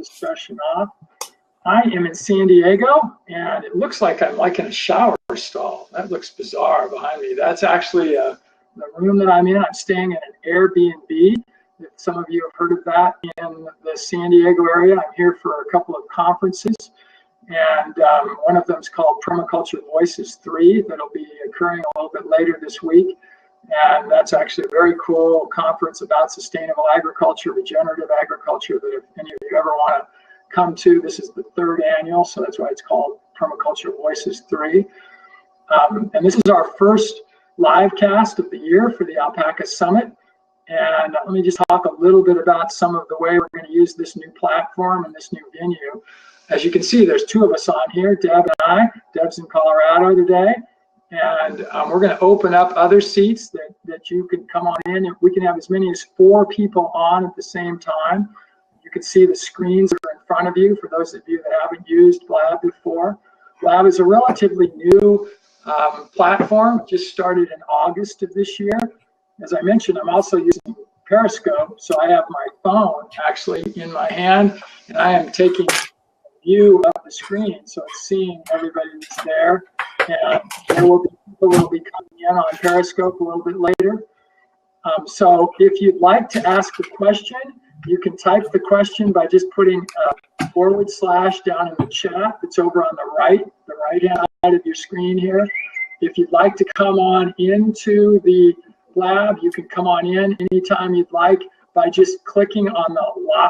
this session off. I am in San Diego, and it looks like I'm like in a shower stall. That looks bizarre behind me. That's actually the room that I'm in. I'm staying in an Airbnb. If some of you have heard of that in the San Diego area, I'm here for a couple of conferences, and one of them is called Permaculture Voices 3 that'll be occurring a little bit later this week. And that's actually a very cool conference about sustainable agriculture, regenerative agriculture, that if any of you ever want to come to. This is the 3rd annual, so that's why it's called Permaculture Voices 3. And this is our first live cast of the year for the Alpaca Summit. And let me just talk a little bit about some of the way we're going to use this new platform and this new venue. As you can see, there's 2 of us on here, Deb and I. Deb's in Colorado today. And we're going to open up other seats that you can come on in. We can have as many as 4 people on at the same time. You can see the screens that are in front of you for those of you that haven't used Blab before. Blab is a relatively new platform, just started in August of this year. As I mentioned, I'm also using Periscope, so I have my phone actually in my hand, and I am taking a view of the screen, so it's seeing everybody that's there. And there will be people who will be coming in on Periscope a little bit later. So if you'd like to ask a question, you can type the question by just putting a / down in the chat. It's over on the right-hand side of your screen here. If you'd like to come on into the lab, you can come on in anytime you'd like by just clicking on the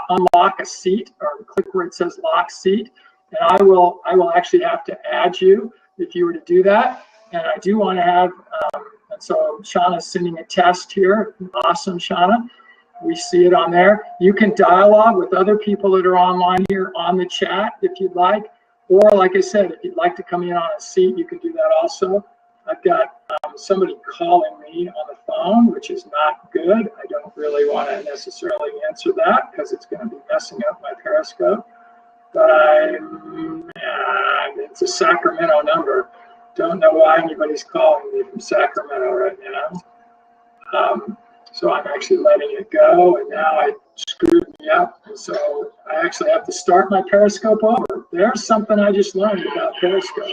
unlock a seat, or click where it says lock seat. And I will actually have to add you if you were to do that. And I do want to have, and so Shauna's sending a test here. Awesome, Shauna. We see it on there. You can dialogue with other people that are online here on the chat if you'd like. Or like I said, if you'd like to come in on a seat, you can do that also. I've got somebody calling me on the phone, which is not good. I don't really want to necessarily answer that because it's going to be messing up my Periscope. But it's a Sacramento number. Don't know why anybody's calling me from Sacramento right now. So I'm actually letting it go, and now I screwed me up. And so I actually have to start my Periscope over. There's something I just learned about Periscope.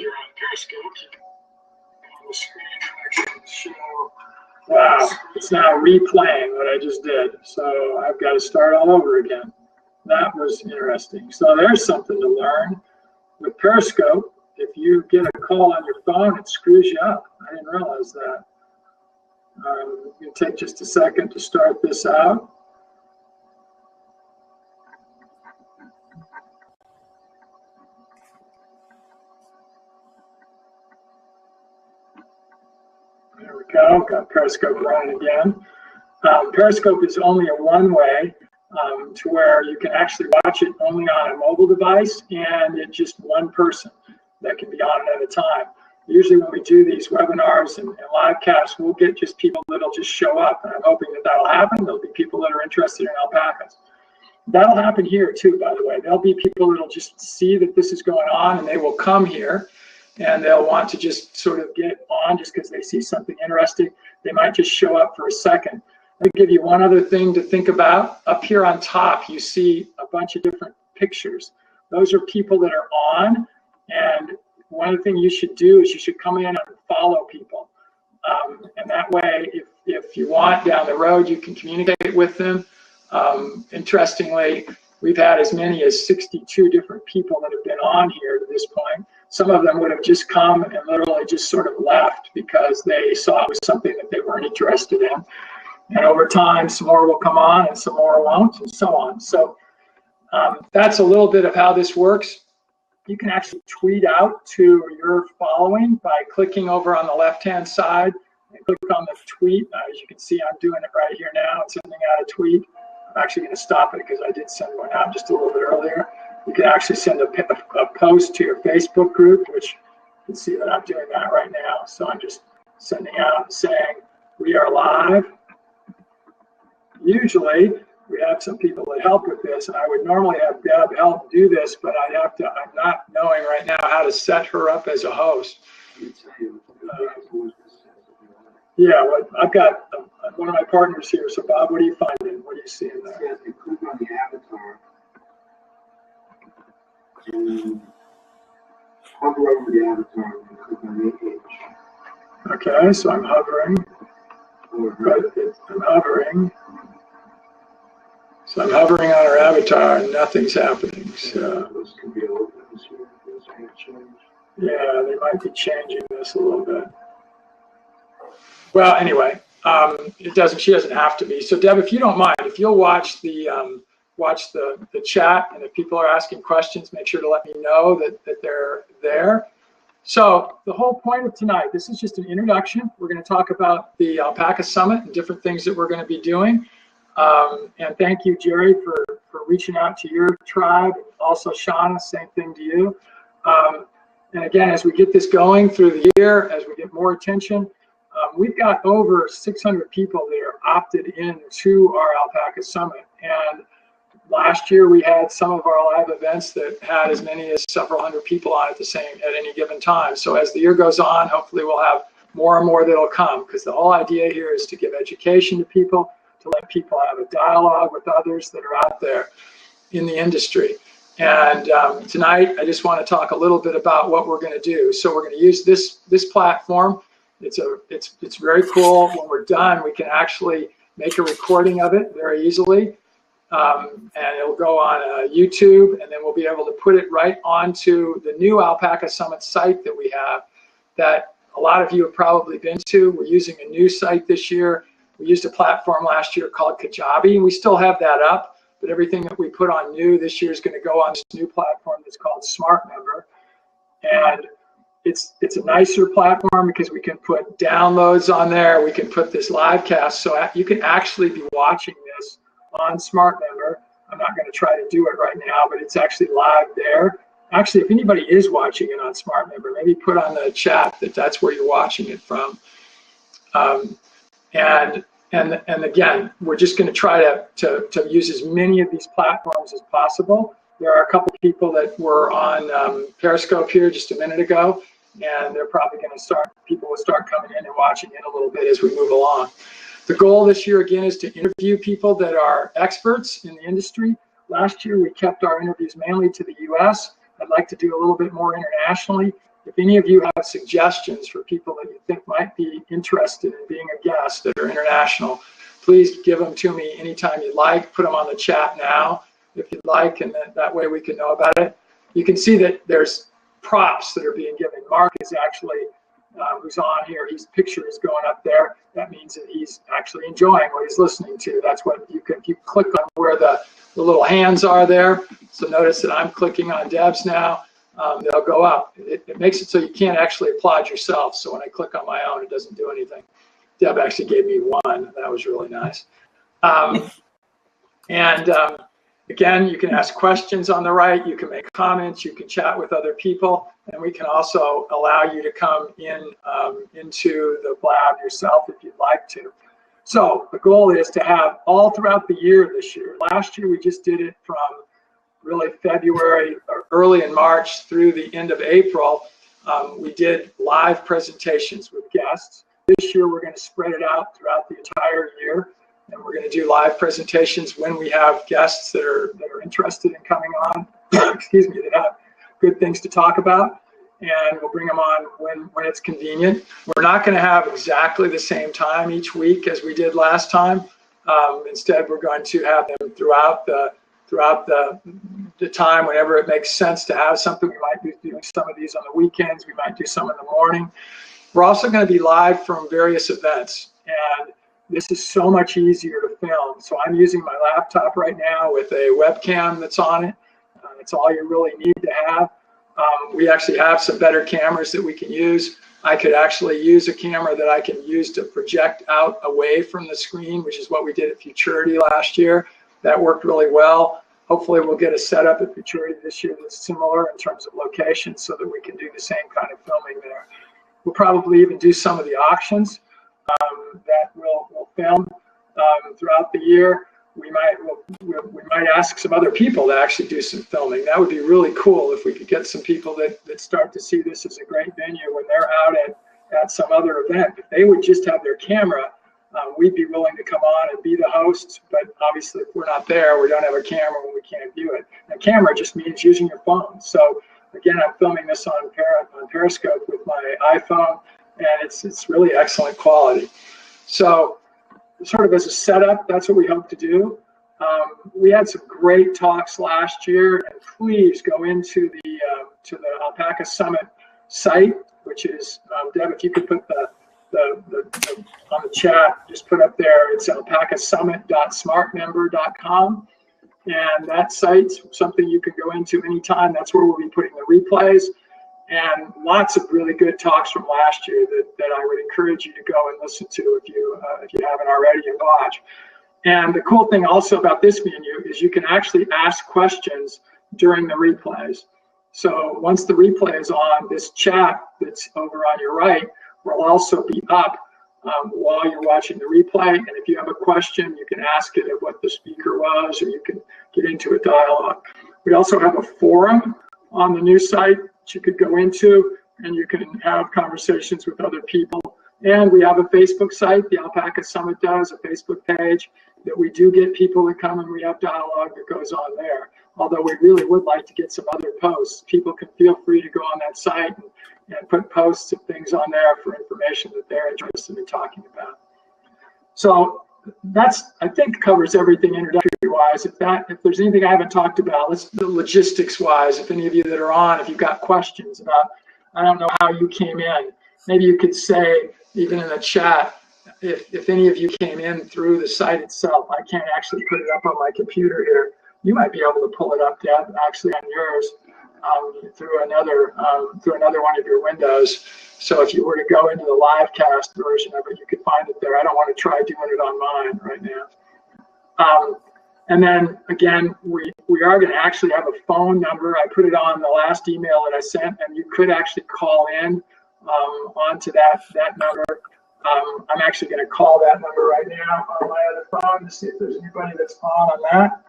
Wow, it's now replaying what I just did. So I've got to start all over again. That was interesting. So there's something to learn. With Periscope, if you get a call on your phone, it screws you up. I didn't realize that. You can take just a second to start this out. There we go. Got Periscope running again. Periscope is only a one-way to where you can actually watch it only on a mobile device, and it's just one person that can be on it at a time. Usually when we do these webinars and live casts, we'll get just people that'll just show up, and I'm hoping that that'll happen. There'll be people that are interested in alpacas. That'll happen here too, by the way. There'll be people that'll just see that this is going on, and they will come here, and they'll want to just sort of get on just because they see something interesting. They might just show up for a second. I'll give you one other thing to think about. Up here on top, you see a bunch of different pictures. Those are people that are on, and one of the things you should do is you should come in and follow people. And that way, if you want down the road, you can communicate with them. Interestingly, we've had as many as 62 different people that have been on here to this point. Some of them would have just come and literally just sort of left because they saw it was something that they weren't interested in. And over time, some more will come on and some more won't, and so on. So that's a little bit of how this works. You can actually tweet out to your following by clicking over on the left-hand side and click on the tweet. As you can see, I'm doing it right here now. I'm sending out a tweet. I'm actually going to stop it because I did send one out just a little bit earlier. You can actually send a post to your Facebook group, which you can see that I'm doing that right now. So I'm just sending out saying, we are live. Usually, we have some people that help with this, and I would normally have Deb help do this, but I'm not knowing right now how to set her up as a host. Yeah, well, I've got one of my partners here. So Bob, what are you finding? What are you seeing there? Yes, you click on the avatar. and then hover over the avatar and click on the image. Okay, so I'm hovering. I'm hovering. So I'm hovering on our avatar and nothing's happening. So This could be open. This may change. Yeah, they might be changing this a little bit. Well, anyway, it doesn't. She doesn't have to be. So, Deb, if you don't mind, if you'll watch the chat, and if people are asking questions, make sure to let me know that they're there. So, the whole point of tonight, this is just an introduction. We're going to talk about the Alpaca Summit and different things that we're going to be doing. And thank you, Jerry, for reaching out to your tribe. Also, Shauna, same thing to you. And again, as we get this going through the year, as we get more attention, we've got over 600 people that are opted in to our Alpaca Summit. And last year we had some of our live events that had as many as several hundred people on at any given time. So as the year goes on, hopefully we'll have more and more that'll come, because the whole idea here is to give education to people, to let people have a dialogue with others that are out there in the industry. And tonight, I just want to talk a little bit about what we're going to do. So we're going to use this platform. It's very cool. When we're done, we can actually make a recording of it very easily, and it'll go on YouTube, and then we'll be able to put it right onto the new Alpaca Summit site that we have, that a lot of you have probably been to. We're using a new site this year. We used a platform last year called Kajabi, and we still have that up. But everything that we put on new this year is going to go on this new platform that's called SmartMember. And it's a nicer platform because we can put downloads on there. We can put this live cast. So you can actually be watching this on SmartMember. I'm not going to try to do it right now, but it's actually live there. Actually, if anybody is watching it on SmartMember, maybe put on the chat that's where you're watching it from. And again, we're just going to try to use as many of these platforms as possible. There are a couple people that were on Periscope here just a minute ago, and they're probably going to people will start coming in and watching it a little bit as we move along. The goal this year, again, is to interview people that are experts in the industry. Last year, we kept our interviews mainly to the US. I'd like to do a little bit more internationally. If any of you have suggestions for people that you think might be interested in being a guest that are international, please give them to me anytime you'd like. Put them on the chat now if you'd like, and that way we can know about it. You can see that there's props that are being given. Mark is actually, who's on here, his picture is going up there. That means that he's actually enjoying what he's listening to. That's what you can, if you click on where the little hands are there. So notice that I'm clicking on Deb's now. They'll go up. It makes it so you can't actually applaud yourself. So when I click on my own, it doesn't do anything. Deb actually gave me one. That was really nice. Again, you can ask questions on the right. You can make comments. You can chat with other people. And we can also allow you to come in into the blab yourself if you'd like to. So the goal is to have all throughout the year this year. Last year, we just did it from really February or early in March through the end of April. We did live presentations with guests. This year, we're going to spread it out throughout the entire year, and we're going to do live presentations when we have guests that are interested in coming on, excuse me, that have good things to talk about, and we'll bring them on when it's convenient. We're not going to have exactly the same time each week as we did last time. Instead, we're going to have them throughout the time whenever it makes sense to have something. We might be doing some of these on the weekends. We might do some in the morning. We're also going to be live from various events, and this is so much easier to film. So I'm using my laptop right now with a webcam that's on it. That's all you really need to have. We actually have some better cameras that we can use. I could actually use a camera that I can use to project out away from the screen, which is what we did at Futurity last year. That worked really well. Hopefully we'll get a setup at Futurity this year that's similar in terms of location so that we can do the same kind of filming there. We'll probably even do some of the auctions that we'll film throughout the year. We might ask some other people to actually do some filming. That would be really cool if we could get some people that start to see this as a great venue when they're out at some other event. If they would just have their camera we'd be willing to come on and be the host, but obviously if we're not there, we don't have a camera and we can't view it. A camera just means using your phone. So again, I'm filming this on Periscope with my iPhone, and it's really excellent quality. So sort of as a setup, that's what we hope to do. We had some great talks last year, and please go into the Alpaca Summit site, which is, Deb, if you could put the on the chat, just put up there, it's alpacasummit.smartmember.com. And that site's something you can go into anytime. That's where we'll be putting the replays. And lots of really good talks from last year that I would encourage you to go and listen to if you haven't already, and watch. And the cool thing also about this menu is you can actually ask questions during the replays. So once the replay is on, this chat that's over on your right will also be up while you're watching the replay. And if you have a question, you can ask it of what the speaker was, or you can get into a dialogue. We also have a forum on the new site that you could go into, and you can have conversations with other people. And we have a Facebook site, the Alpaca Summit does, a Facebook page that we do get people to come, and we have dialogue that goes on there. Although we really would like to get some other posts. People can feel free to go on that site and put posts of things on there for information that they're interested in talking about. So that's, I think, covers everything introductory-wise. If there's anything I haven't talked about, let's logistics-wise, if any of you that are on, if you've got questions about, I don't know how you came in, maybe you could say, even in the chat, if any of you came in through the site itself. I can't actually put it up on my computer here. You might be able to pull it up, Deb, actually on yours, through another one of your windows. So if you were to go into the live cast version of it, you could find it there. I don't want to try doing it on mine right now. And then again, we are going to actually have a phone number. I put it on the last email that I sent, and you could actually call in onto that number. I'm actually going to call that number right now on my other phone to see if there's anybody that's on that.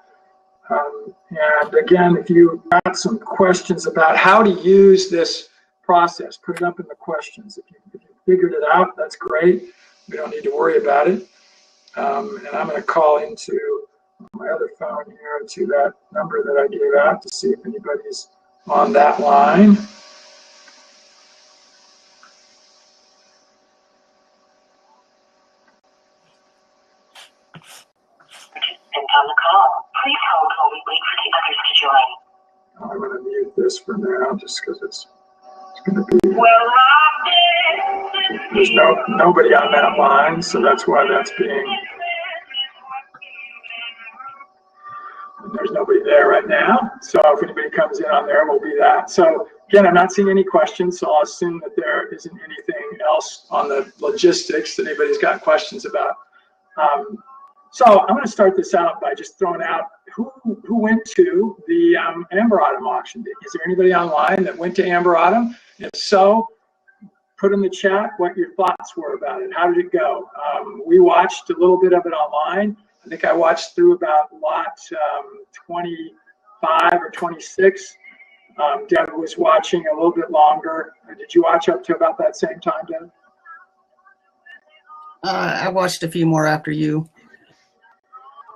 And again, if you got some questions about how to use this process, put it up in the questions. If you figured it out, that's great. We don't need to worry about it. And I'm going to call into my other phone here to that number that I gave out to see if anybody's on that line. On the call. Please hold while we wait for the others to join. I'm going to mute this for now just because it's going to be. There's nobody on that line, so that's why that's being. There's nobody there right now, so if anybody comes in on there, we'll be that. So again, I'm not seeing any questions, so I'll assume that there isn't anything else on the logistics that anybody's got questions about. So I'm going to start this out by just throwing out who went to the Amber Autumn auction. Is there anybody online that went to Amber Autumn? If so, put in the chat what your thoughts were about it. How did it go? We watched a little bit of it online. I think I watched through about lot 25 or 26. Deb was watching a little bit longer. Did you watch up to about that same time, Deb? I watched a few more after you.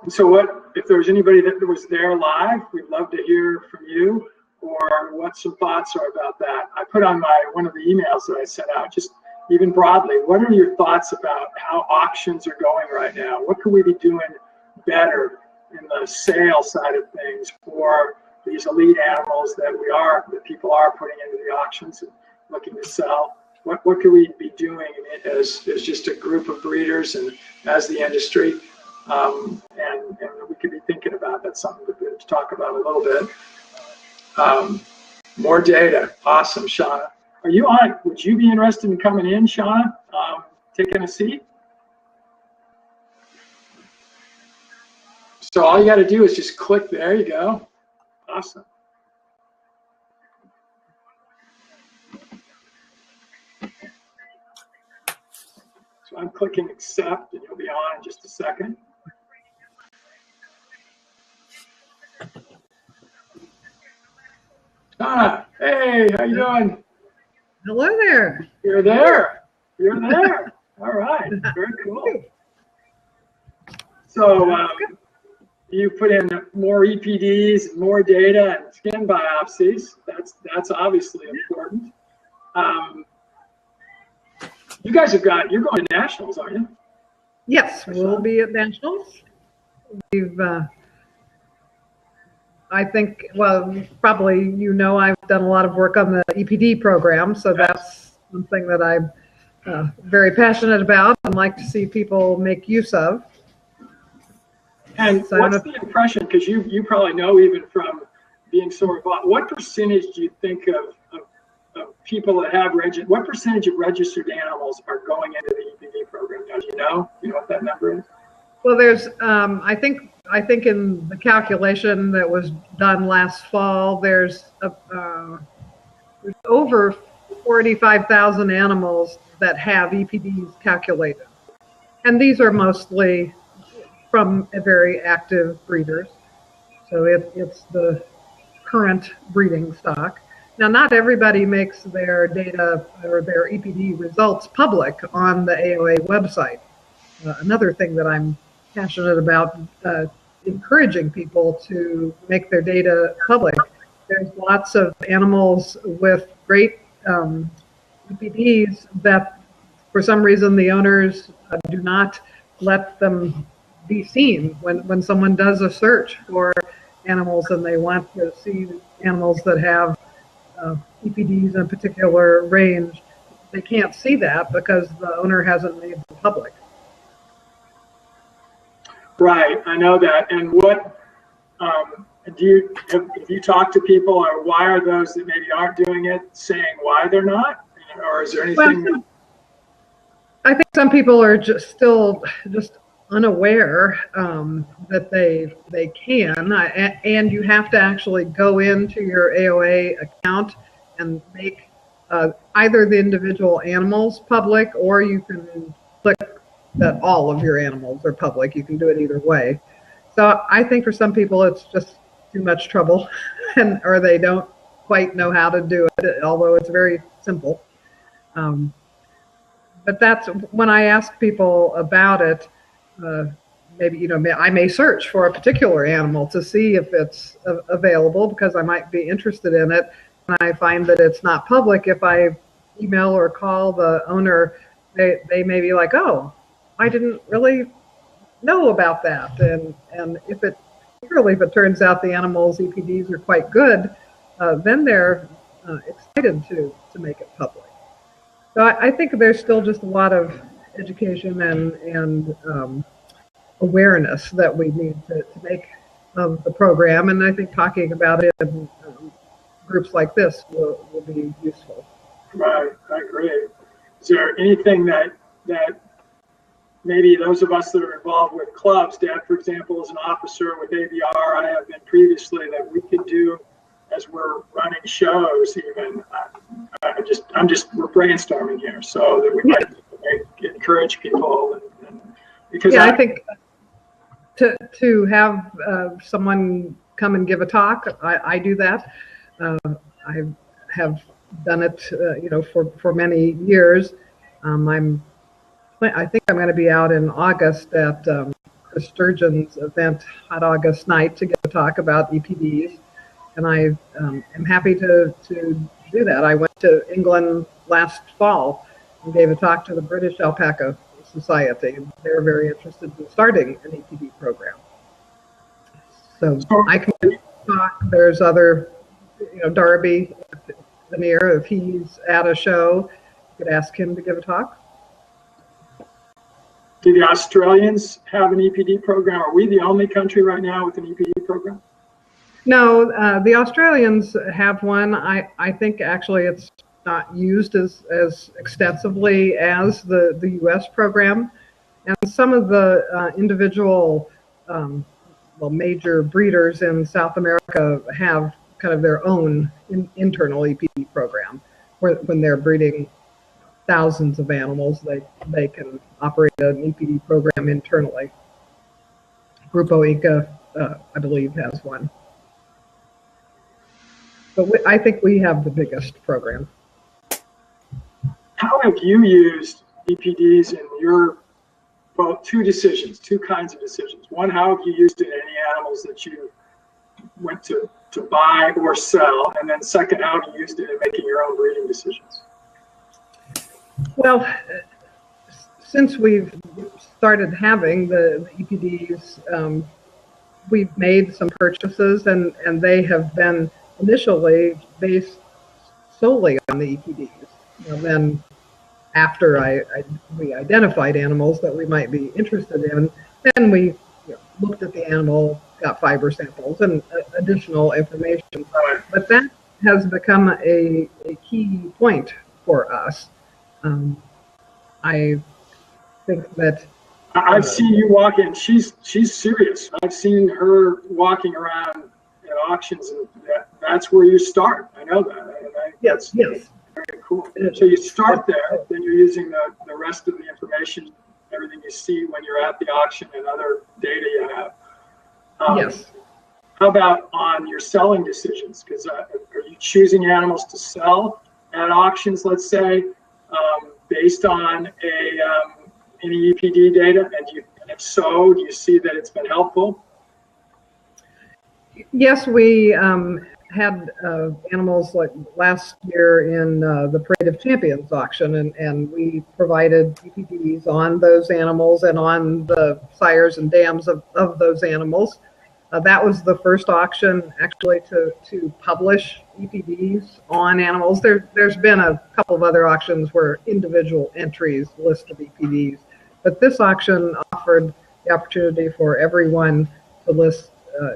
So if there was anybody that was there live, we'd love to hear from you, or what some thoughts are about that. I put on one of the emails that I sent out, just even broadly, what are your thoughts about how auctions are going right now? What could we be doing better in the sale side of things for these elite animals that people are putting into the auctions and looking to sell? What could we be doing as just a group of breeders and as the industry? And we could be thinking about. That's something to talk about a little bit. More data. Awesome, Shauna. Are you on? Would you be interested in coming in, Shauna? Taking a seat? So all you got to do is just click. There you go. Awesome. So I'm clicking accept, and you'll be on in just a second. Donna, hey, how you doing? Hello there. You're there. You're there. All right. Very cool. So you put in more EPDs and more data and skin biopsies. That's obviously important. You guys you're going to nationals, aren't you? Yes, we'll be at nationals. We've, I think, well, probably I've done a lot of work on the EPD program, so that's something that I'm very passionate about and like to see people make use of. And so what's the impression, because you probably know even from being so involved, what percentage do you think of people that have what percentage of registered animals are going into the EPD program? Now, do you know what that number is? Well, there's I think in the calculation that was done last fall, there's over 45,000 animals that have EPDs calculated, and these are mostly from very active breeders. So it's the current breeding stock. Now, not everybody makes their data or their EPD results public on the AOA website. Another thing that I'm passionate about, encouraging people to make their data public. There's lots of animals with great EPDs that, for some reason, the owners do not let them be seen when someone does a search for animals and they want to see animals that have EPDs in a particular range. They can't see that because the owner hasn't made them public. Right, I know that. And what have you talked to people, or why are those that maybe aren't doing it saying why they're not, or is there anything? Well, I think some people are still unaware that they can, and you have to actually go into your AOA account and make either the individual animals public, or you can click that all of your animals are public. You can do it either way. So I think for some people it's just too much trouble, or they don't quite know how to do it, although it's very simple. But that's when I ask people about it. Maybe I may search for a particular animal to see if it's available because I might be interested in it. And I find that it's not public. If I email or call the owner, they may be like, "Oh, I didn't really know about that." And if it turns out the animal's EPDs are quite good, then they're excited to make it public. So I think there's still just a lot of education and awareness that we need to make of the program, and I think talking about it in groups like this will be useful. Right, I agree. Is there anything that maybe those of us that are involved with clubs, Dad, for example, as an officer with ABR, I have been previously, that we could do as we're running shows even? We're brainstorming here, so that we might encourage people. Because I think to have someone come and give a talk, I do that. I have done it, for many years. I think I'm going to be out in August at Chris Sturgeon's event, Hot August Night, to give a talk about EPDs, and I am happy to do that. I went to England last fall and gave a talk to the British Alpaca Society, and they're very interested in starting an EPD program. So I can talk. There's other, Darby Veneer, if he's at a show, you could ask him to give a talk. Do the Australians have an EPD program? Are we the only country right now with an EPD program? No, the Australians have one. I think actually it's not used as extensively as the U.S. program. And some of the individual, major breeders in South America have kind of their own internal EPD program, where when they're breeding thousands of animals, they can operate an EPD program internally. Grupo Inca, I believe, has one. But I think we have the biggest program. How have you used EPDs in your well, two kinds of decisions. One, how have you used it in any animals that you went to buy or sell? And then second, how have you used it in making your own breeding decisions? Well, since we've started having the EPDs, we've made some purchases, and they have been initially based solely on the EPDs. And then after we identified animals that we might be interested in, then we looked at the animal, got fiber samples and additional information. But that has become a key point for us. I think that I've seen you walking. She's serious. I've seen her walking around at auctions, and that's where you start. I know that. Yes. Very cool. So you start there, then you're using the rest of the information, everything you see when you're at the auction and other data you have. Yes. How about on your selling decisions? Because are you choosing animals to sell at auctions, let's say, based on any EPD data? And if so, do you see that it's been helpful? Yes, we had animals like last year in the Parade of Champions auction, and we provided EPDs on those animals and on the sires and dams of those animals. That was the first auction actually to publish EPDs on animals. There's been a couple of other auctions where individual entries list of EPDs, but this auction offered the opportunity for everyone to list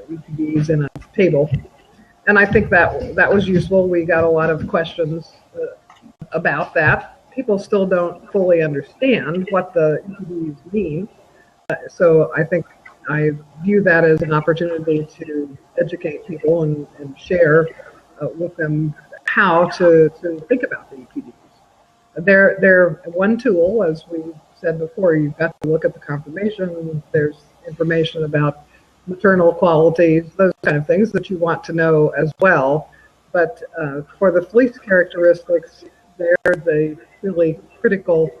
EPDs in a table. And I think that was useful. We got a lot of questions about that. People still don't fully understand what the EPDs mean. So I think I view that as an opportunity to educate people and share with them how to think about the EPDs. They're one tool, as we said before. You've got to look at the conformation. There's information about maternal qualities, those kind of things that you want to know as well. But for the fleece characteristics, they're the really critical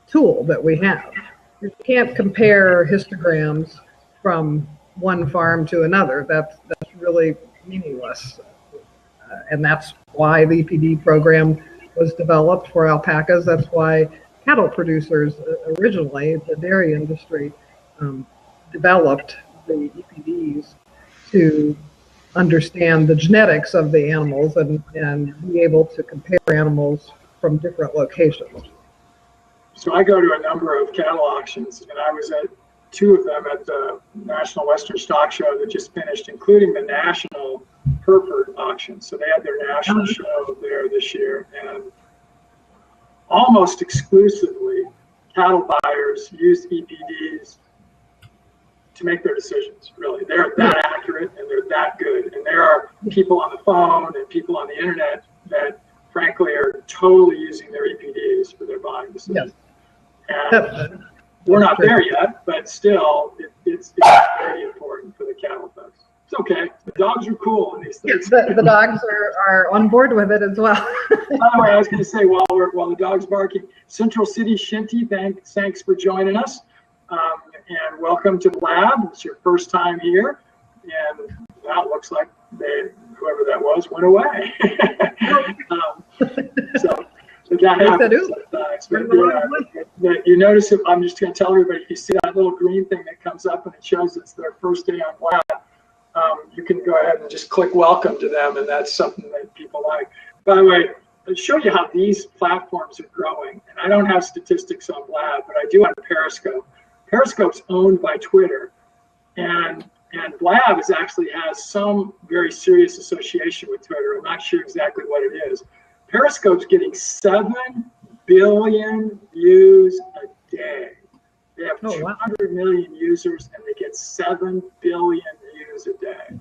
tool that we have. You can't compare histograms from one farm to another. That's really meaningless. And that's why the EPD program was developed for alpacas. That's why cattle producers originally, the dairy industry, developed the EPDs to understand the genetics of the animals and be able to compare animals from different locations. So I go to a number of cattle auctions, and I was at two of them at the National Western Stock Show that just finished, including the National Hereford auction. So they had their national show there this year, and almost exclusively cattle buyers used EPDs to make their decisions. Really, they're that accurate and they're that good. And there are people on the phone and people on the internet that, frankly, are totally using their EPDs for their buying decisions. Yes. And we're not there yet, but still, it's very important for the cattle folks. It's okay. The dogs are cool on these things. The dogs are on board with it as well. By the way, I was going to say, while the dog's barking, Central City Shinty, thanks for joining us. And welcome to the lab. It's your first time here. And that looks like whoever that was went away. So that happens sometimes. But you notice, I'm just going to tell everybody, if you see that little green thing that comes up and it shows it's their first day on lab, you can go ahead and just click welcome to them, and that's something that people like. By the way, I'll show you how these platforms are growing. And I don't have statistics on Blab, but I do on Periscope. Periscope's owned by Twitter, and Blab actually has some very serious association with Twitter. I'm not sure exactly what it is. Periscope's getting 7 billion views a day. They have 200 million users, and they get 7 billion views a day.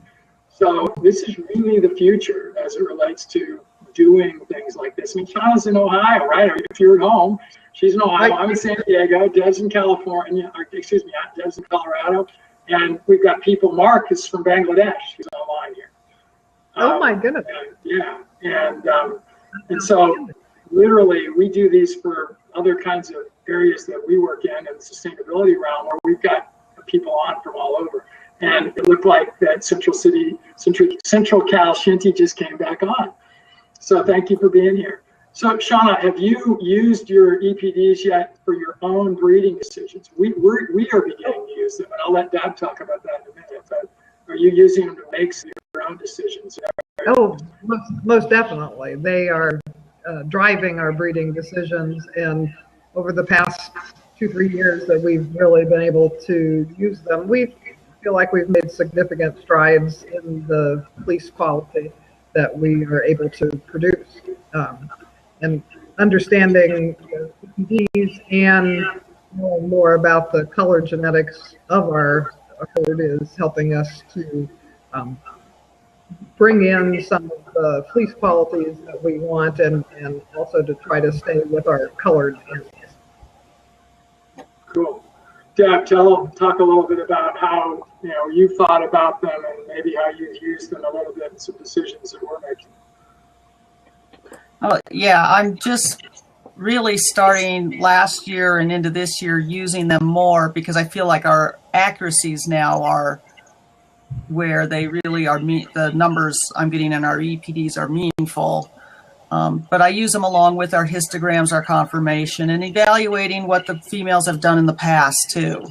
So this is really the future as it relates to doing things like this. I mean, Shauna's in Ohio, right? If you're at home, she's in Ohio. I'm in San Diego. Deb's in California. Deb's in Colorado. And we've got people. Mark is from Bangladesh. He's online here. Oh my goodness. And so literally we do these for other kinds of areas that we work in the sustainability realm, where we've got people on from all over. And it looked like that Central Cal Shinty just came back on. So thank you for being here. So Shauna, have you used your EPDs yet for your own breeding decisions? We are beginning to use them, and I'll let Deb talk about that in a minute. But are you using them to make your own decisions? Oh, most definitely. They are driving our breeding decisions, and over the past 2-3 years that we've really been able to use them, we feel like we've made significant strides in the fleece quality that we are able to produce. And understanding EPDs and knowing more about the color genetics of our herd is helping us to bring in some of the fleece qualities that we want, and also to try to stay with our colored animals. Cool. Deb, talk a little bit about how you thought about them and maybe how you've used them a little bit in some decisions that we're making. Oh, yeah, I'm just really starting last year and into this year using them more, because I feel like our accuracies now are where they really are. The numbers I'm getting in our EPDs are meaningful. But I use them along with our histograms, our conformation, and evaluating what the females have done in the past too.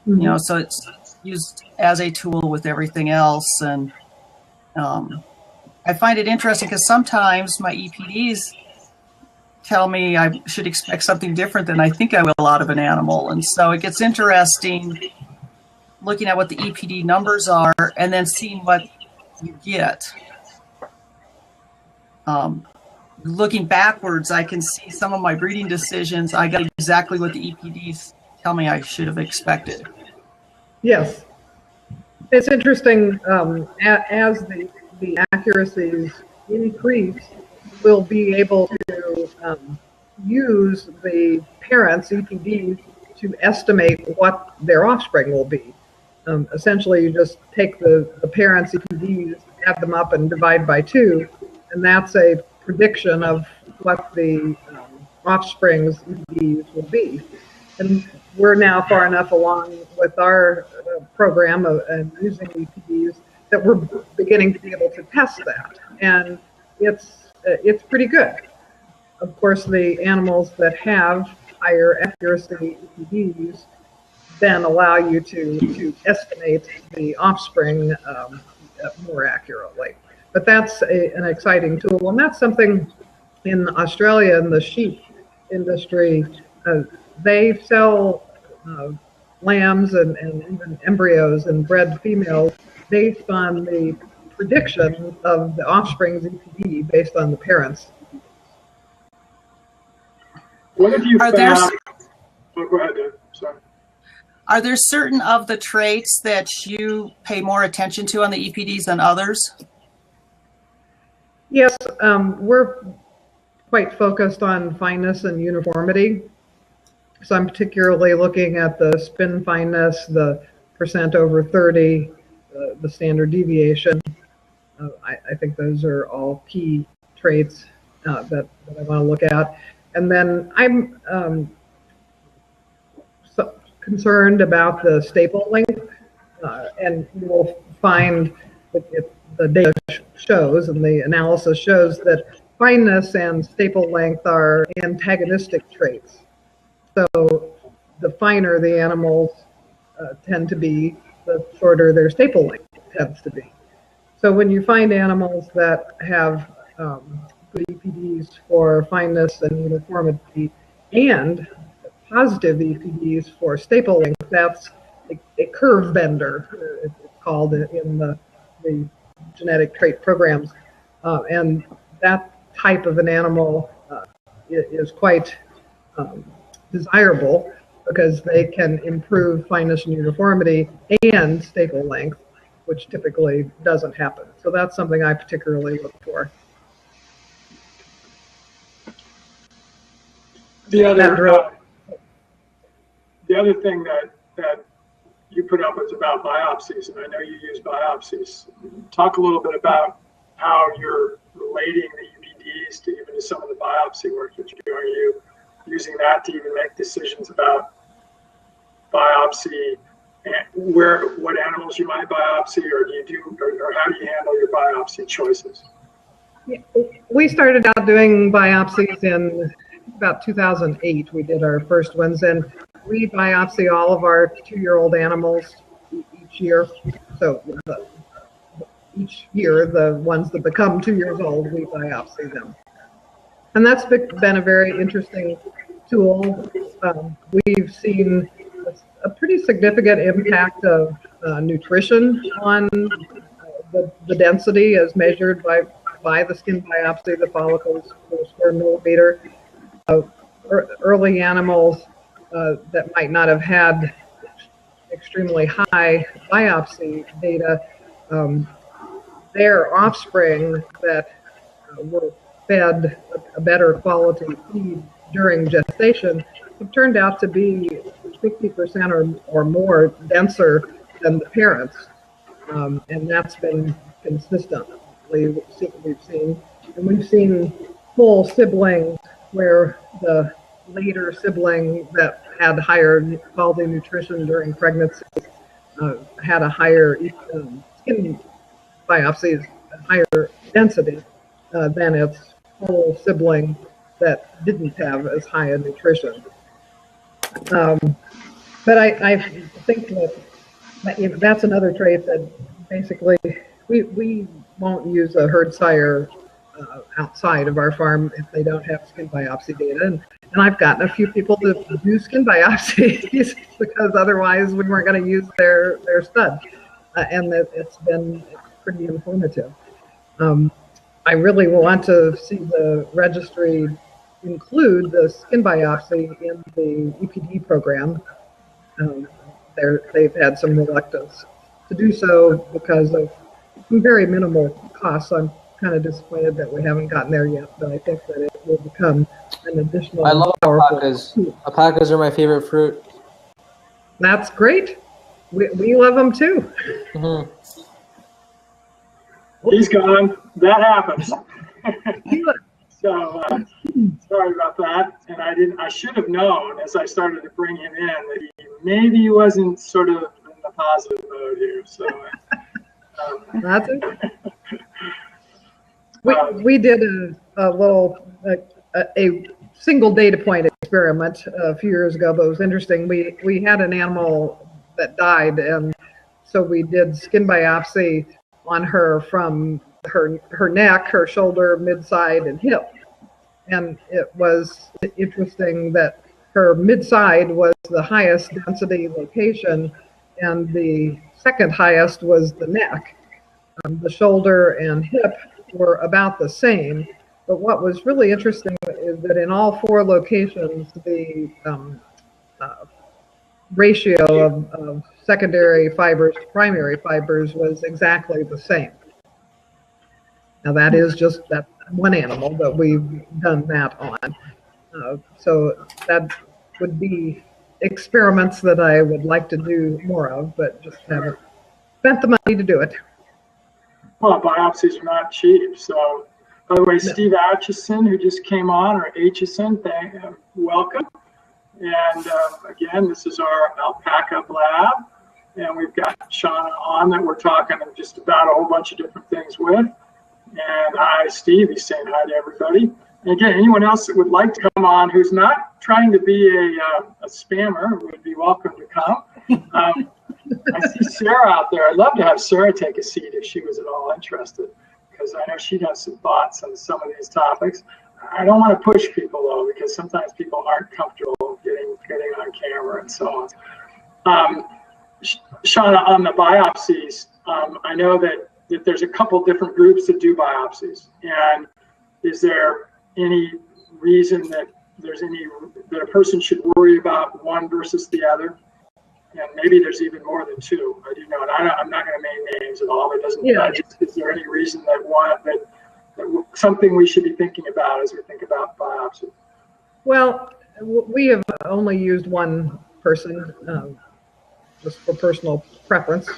Mm-hmm. So it's used as a tool with everything else. And I find it interesting because sometimes my EPDs tell me I should expect something different than I think I will out of an animal. And so it gets interesting looking at what the EPD numbers are and then seeing what you get. Looking backwards, I can see some of my breeding decisions. I got exactly what the EPDs tell me I should have expected. Yes. It's interesting, as the accuracies increase, we'll be able to use the parents' EPDs to estimate what their offspring will be. Essentially, you just take the parents' EPDs, add them up, and divide by 2, and that's a prediction of what the offspring's EPDs will be. And we're now far enough along with our program of using EPDs that we're beginning to be able to test that, and it's pretty good. Of course, the animals that have higher accuracy EPDs then allow you to estimate the offspring more accurately. But that's an exciting tool, and that's something in Australia in the sheep industry. They sell lambs and even embryos and bred females based on the prediction of the offspring's EPD based on the parents. What have you found? Oh, go ahead, Dave. Sorry. Are there certain of the traits that you pay more attention to on the EPDs than others? Yes, we're quite focused on fineness and uniformity. So I'm particularly looking at the spin fineness, the percent over 30, the standard deviation. I think those are all key traits that I want to look at. And then I'm concerned about the staple length, and you will find that the data shows and the analysis shows that fineness and staple length are antagonistic traits. So the finer the animals tend to be, the shorter their staple length tends to be. So when you find animals that have good EPDs for fineness and uniformity and positive EPDs for staple length, that's a curve bender, it's called in the genetic trait programs. And that type of an animal is quite desirable because they can improve fineness and uniformity and staple length, which typically doesn't happen. So that's something I particularly look for. The other thing that you put up was about biopsies, and I know you use biopsies. Talk a little bit about how you're relating the EPDs to even some of the biopsy work that you're doing. Are you using that to even make decisions about biopsy and what animals you might biopsy, or how do you handle your biopsy choices? We started out doing biopsies in about 2008. We did our first ones, and we biopsy all of our 2-year-old animals each year. So each year, the ones that become 2 years old, we biopsy them. And that's been a very interesting tool. We've seen a pretty significant impact of nutrition on the density as measured by the skin biopsy, the follicles per square millimeter. Early animals that might not have had extremely high biopsy data, their offspring that were fed a better quality feed during gestation have turned out to be 50% or more denser than the parents. And that's been consistently we've seen. And we've seen full siblings where the later sibling that had higher quality nutrition during pregnancy had a higher skin biopsies, higher density than its full sibling that didn't have as high a nutrition. But I think that that's another trait that basically we won't use a herd sire outside of our farm if they don't have skin biopsy data. And I've gotten a few people to do skin biopsies because otherwise we weren't going to use their stud. And it's been pretty informative. I really want to see the registry include the skin biopsy in the EPD program. They've had some reluctance to do so because of very minimal costs. I'm kind of disappointed that we haven't gotten there yet, but I think that it will become an additional. I love alpacas. Alpacas are my favorite fruit. That's great. We love them too. Mm-hmm. He's gone. That happens. So sorry about that. And I should have known as I started to bring him in that maybe he wasn't sort of in the positive mode here. So that's it. We did a little a single data point experiment a few years ago, but it was interesting. We had an animal that died, and so we did skin biopsy on her from her neck, her shoulder, mid-side, and hip. And it was interesting that her mid-side was the highest density location, and the second highest was the neck. The shoulder and hip were about the same. But what was really interesting is that in all 4 locations, the ratio of secondary fibers to primary fibers was exactly the same. Now that is just that one animal that we've done that on. So that would be experiments that I would like to do more of, but just haven't spent the money to do it. well, biopsies are not cheap. So, by the way, Steve Atchison, who just came on, or Atchison, welcome. And again, this is our Alpaca lab. And we've got Shauna on that we're talking just about a whole bunch of different things with. And hi, Steve. He's saying hi to everybody. And again, anyone else that would like to come on who's not trying to be a spammer would be welcome to come. I see Sarah out there. I'd love to have Sarah take a seat if she was at all interested, because I know she'd have some thoughts on some of these topics. I don't want to push people, though, because sometimes people aren't comfortable getting on camera and so on. Shauna, on the biopsies, I know that there's a couple different groups that do biopsies. And is there any reason that a person should worry about one versus the other? And maybe there's even more than two. I do know, and I'm not going to name names at all. It doesn't. Yeah. Is there any reason that something we should be thinking about as we think about biopsy? Well, we have only used one person, just for personal preference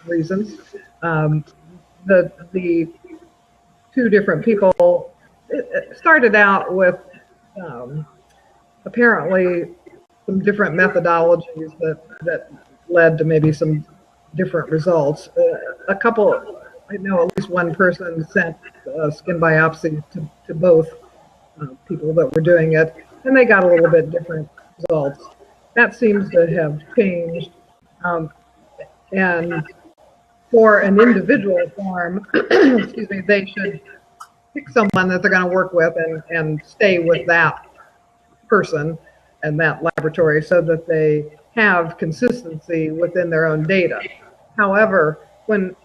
reasons. The two different people, it started out with a apparently some different methodologies that led to maybe some different results. A couple, I know at least one person sent skin biopsies to both people that were doing it, and they got a little bit different results. That seems to have changed. And for an individual farm, excuse me, they should pick someone that they're going to work with and stay with that person and that laboratory so that they have consistency within their own data. However, when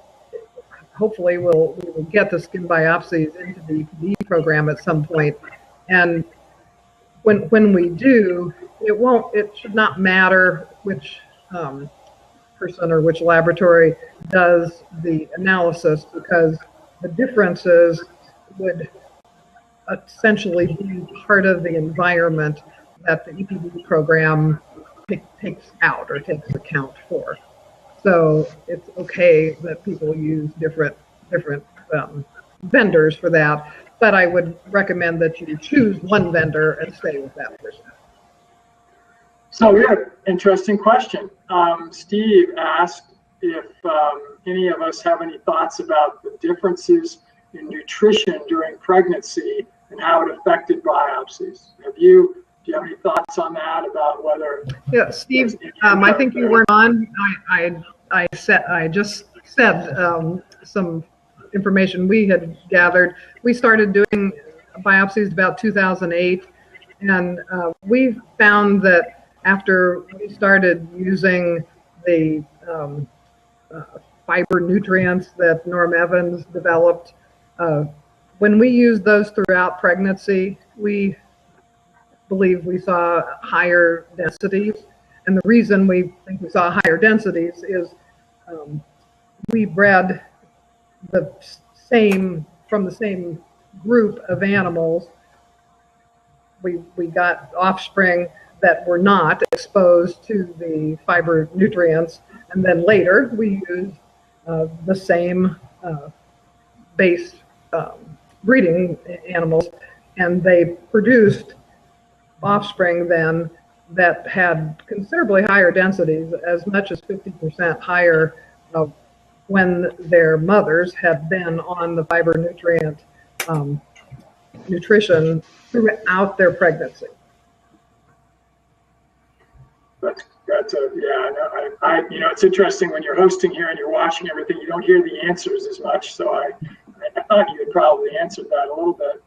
hopefully we will get the skin biopsies into the EPD program at some point, and when we do, it should not matter which person or which laboratory does the analysis, because the differences would essentially be part of the environment that the EPD program takes out or takes account for. So it's okay that people use different vendors for that, but I would recommend that you choose one vendor and stay with that person. So we have an interesting question. Steve asked if any of us have any thoughts about the differences in nutrition during pregnancy and how it affected biopsies. Do you have any thoughts on that, about whether? Yeah, Steve, I think you weren't on. I just said some information we had gathered. We started doing biopsies about 2008, and we found that after we started using the fiber nutrients that Norm Evans developed, when we used those throughout pregnancy, we believe we saw higher densities. And the reason we think we saw higher densities is we bred from the same group of animals. We got offspring that were not exposed to the fiber nutrients, and then later we used the same base breeding animals, and they produced offspring then that had considerably higher densities, as much as 50% higher when their mothers had been on the fiber nutrient nutrition throughout their pregnancy. It's interesting when you're hosting here and you're watching everything, you don't hear the answers as much. So I thought you had probably answered that a little bit.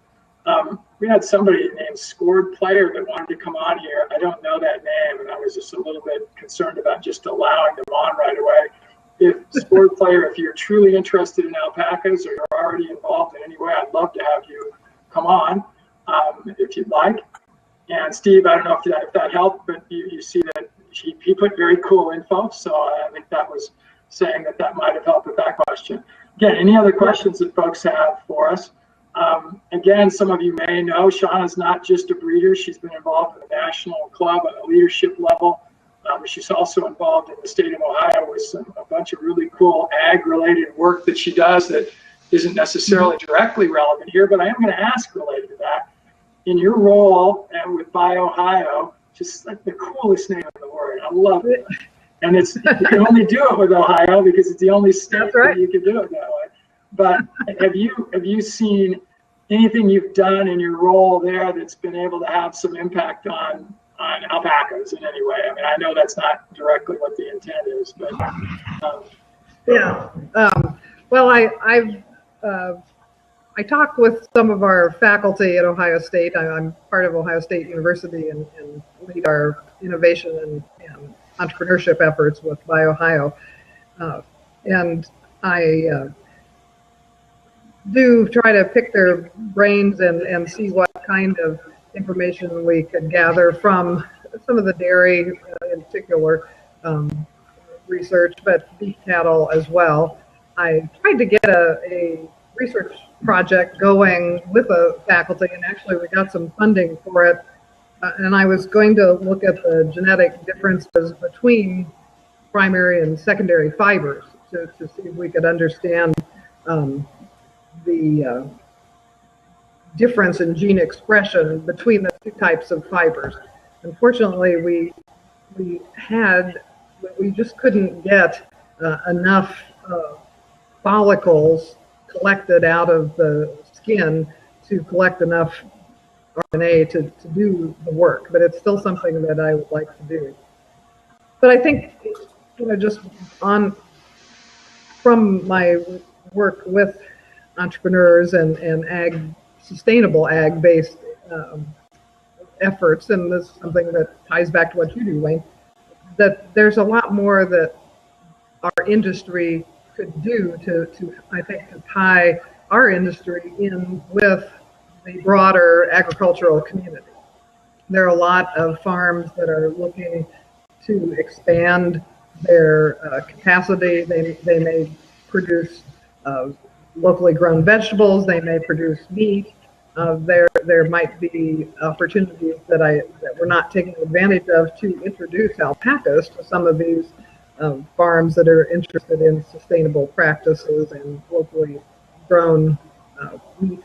We had somebody named Scored Player that wanted to come on here. I don't know that name, and I was just a little bit concerned about just allowing them on right away. If Scored Player, if you're truly interested in alpacas or you're already involved in any way, I'd love to have you come on if you'd like. And Steve, I don't know if that helped, but you see that he put very cool info, so I think that was saying that might have helped with that question. Again, any other questions that folks have for us? Again, some of you may know Shauna's not just a breeder. She's been involved in the national club at a leadership level. She's also involved in the state of Ohio with a bunch of really cool ag-related work that she does that isn't necessarily directly relevant here, but I am going to ask related to that. In your role with BioOhio, just like the coolest name in the world. I love it. And you can only do it with Ohio because it's the only state that you can do it that way. But have you seen anything you've done in your role there that's been able to have some impact on alpacas in any way? I mean, I know that's not directly what the intent is, but well, I talked with some of our faculty at Ohio State. I'm part of Ohio State University and lead our innovation and entrepreneurship efforts with BioOhio. And I do try to pick their brains and see what kind of information we could gather from some of the dairy in particular research, but beef cattle as well. I tried to get a research project going with a faculty, and actually we got some funding for it. And I was going to look at the genetic differences between primary and secondary fibers to see if we could understand the difference in gene expression between the two types of fibers. Unfortunately, we just couldn't get enough follicles collected out of the skin to collect enough RNA to do the work, but it's still something that I would like to do. But I think, just from my work with entrepreneurs and sustainable ag-based efforts, and this is something that ties back to what you do, Wayne, that there's a lot more that our industry could do to I think, to tie our industry in with the broader agricultural community. There are a lot of farms that are looking to expand their capacity. They may produce locally grown vegetables. They may produce meat. There might be opportunities that we're not taking advantage of to introduce alpacas to some of these farms that are interested in sustainable practices and locally grown meat,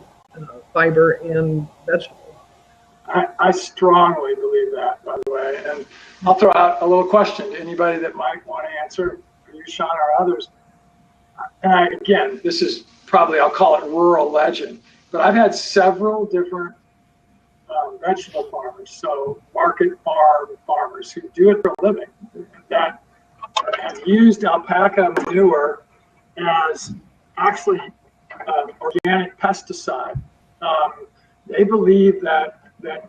fiber, and vegetables. I strongly believe that, by the way. And I'll throw out a little question to anybody that might want to answer, for you, Sean, or others. And again, this is probably, I'll call it rural legend, but I've had several different vegetable farmers, so market farm farmers who do it for a living, that have used alpaca manure as actually organic pesticide. They believe that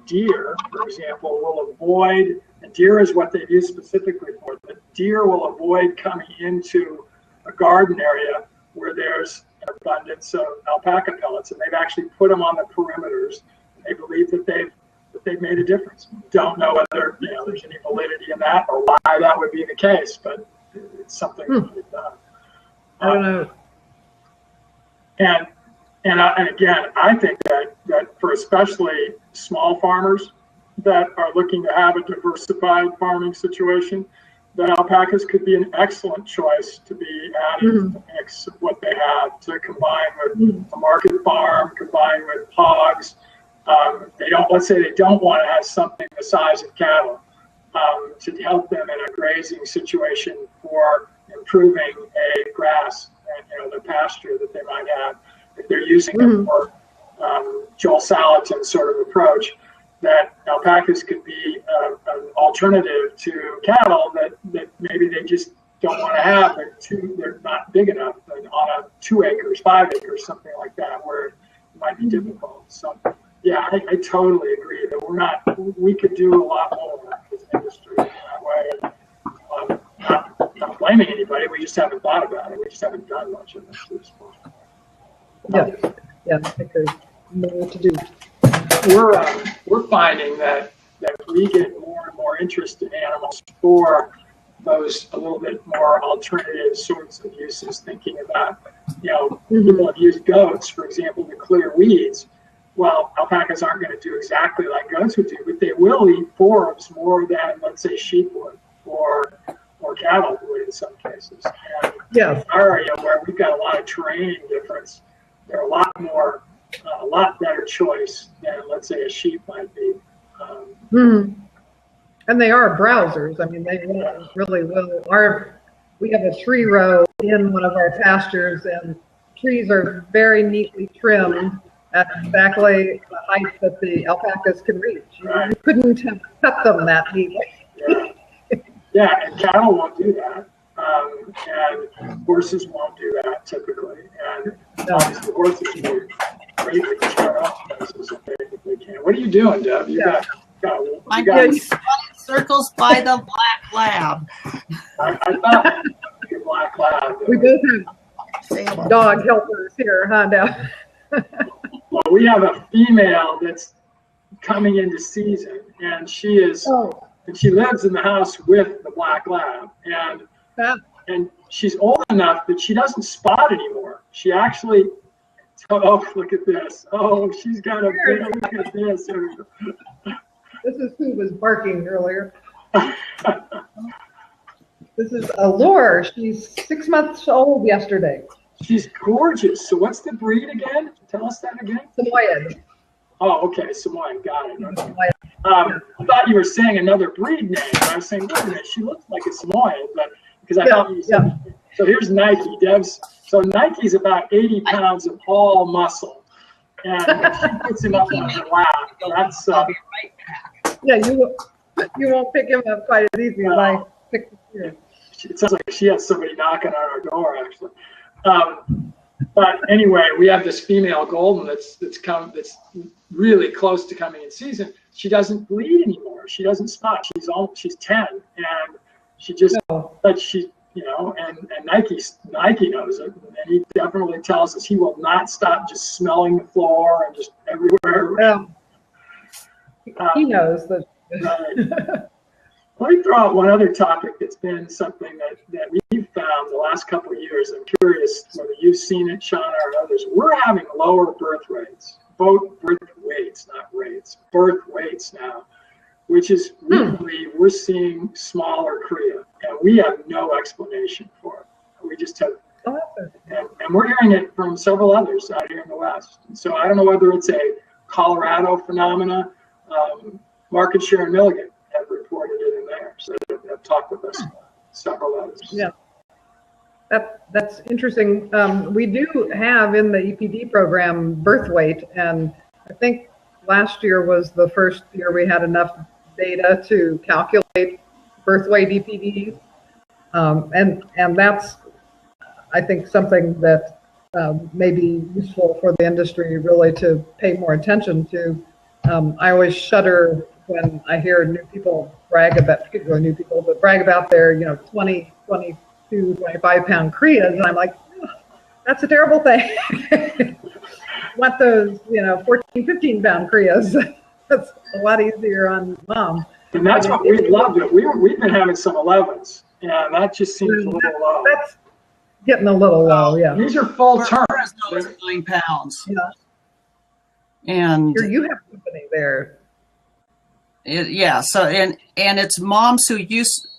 deer, for example, will avoid, and deer is what they use specifically for, that deer will avoid coming into a garden area where there's an abundance of alpaca pellets, and they've actually put them on the perimeters. They believe that they've made a difference. Don't know whether there's any validity in that or why that would be the case, but it's something that they've done. I don't know. And again, I think that for especially small farmers that are looking to have a diversified farming situation, that alpacas could be an excellent choice to be added to the mix of what they have, to combine with a market farm, combine with hogs. Let's say they don't want to have something the size of cattle, to help them in a grazing situation for improving a grass and the pasture that they might have. If they're using a more Joel Salatin sort of approach, that alpacas could be an alternative to cattle that maybe they just don't want to have. They're not big enough on a 2 acres, 5 acres, something like that, where it might be difficult. So yeah, I totally agree that we could do a lot more as an industry in that way. And, not blaming anybody, we just haven't thought about it. We just haven't done much of it to this point. Yeah, I think there's more to do. We're finding that we get more and more interest in animals for those a little bit more alternative sorts of uses. Thinking about, people have used goats, for example, to clear weeds. Well, alpacas aren't going to do exactly like goats would do, but they will eat forbs more than, let's say, sheep would, or cattle would in some cases. And in our area where we've got a lot of terrain difference, they're a lot better choice than, let's say, a sheep might be. And they are browsers. I mean, they really will. We have a tree row in one of our pastures, and trees are very neatly trimmed at exactly the height that the alpacas can reach. Right. You couldn't have cut them that neatly. Yeah, and cattle won't do that. And horses won't do that typically. And obviously horses will greatly tear up places if they can. What are you doing, Deb? I'm running circles by the black lab. I thought you were black lab. We both have dog helpers here, huh, Deb? Well, we have a female that's coming into season, and she is, and she lives in the house with the black lab, and she's old enough that she doesn't spot anymore. She actually, look at this. Oh, she's got a big look at this. This is who was barking earlier. This is Allure. She's 6 months old yesterday. She's gorgeous. So what's the breed again? Tell us that again. Samoyed. Oh, okay. Samoyed. Got it. Okay. I thought you were saying another breed name. I was saying, wait a minute, she looks like a Samoyed, but because I thought you said. So here's Nike, Deb's. So Nike's about 80 pounds of all muscle, and if she puts him up on her lap, that's. Yeah, you won't pick him up quite as easy as I picked you. It sounds like she has somebody knocking on her door, actually. But anyway, we have this female golden that's really close to coming in season. She doesn't bleed anymore. She doesn't spot. She's 10, and she just but she and Nike knows it, and he definitely tells us he will not stop just smelling the floor and just everywhere. He knows that. Right. Let me throw out one other topic that's been something that we've found the last couple of years. I'm curious whether you've seen it, Shauna, or others. We're having lower birth rates, both birth weights, not rates, birth weights now, which is really, we're seeing smaller cria, and we have no explanation for it. We just have, and we're hearing it from several others out here in the West. And so I don't know whether it's a Colorado phenomena. Market Share and Milligan have reported it in there, so they've talked with us, several others. Yeah, that's interesting. We do have in the EPD program birth weight, and I think last year was the first year we had enough data to calculate birth weight EPDs, and that's, I think, something that may be useful for the industry really to pay more attention to. I always shudder when I hear new people brag about, particularly new people, but brag about their, 20, 22, 25 pound crias. And I'm like, oh, that's a terrible thing. Want those, 14, 15 pound crias. That's a lot easier on mom. And that's what we loved it. We've been having some 11s, and that just seems a little low. That's getting a little low, yeah. These are full term. 9 pounds. Yeah. And you have company there. So and it's moms who used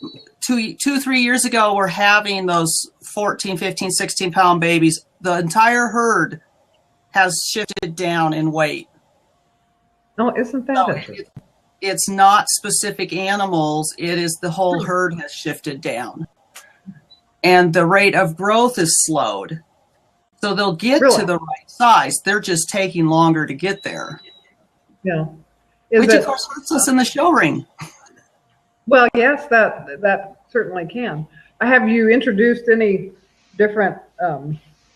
2-3 years ago were having those 14, 15, 16 pound babies. The entire herd has shifted down in weight. Oh, isn't that interesting? It's not specific animals. It is the whole herd has shifted down. And the rate of growth is slowed. So they'll get to the right size. They're just taking longer to get there. Yeah. Which of course hurts us in the show ring. Well, yes, that certainly can. Have you introduced any different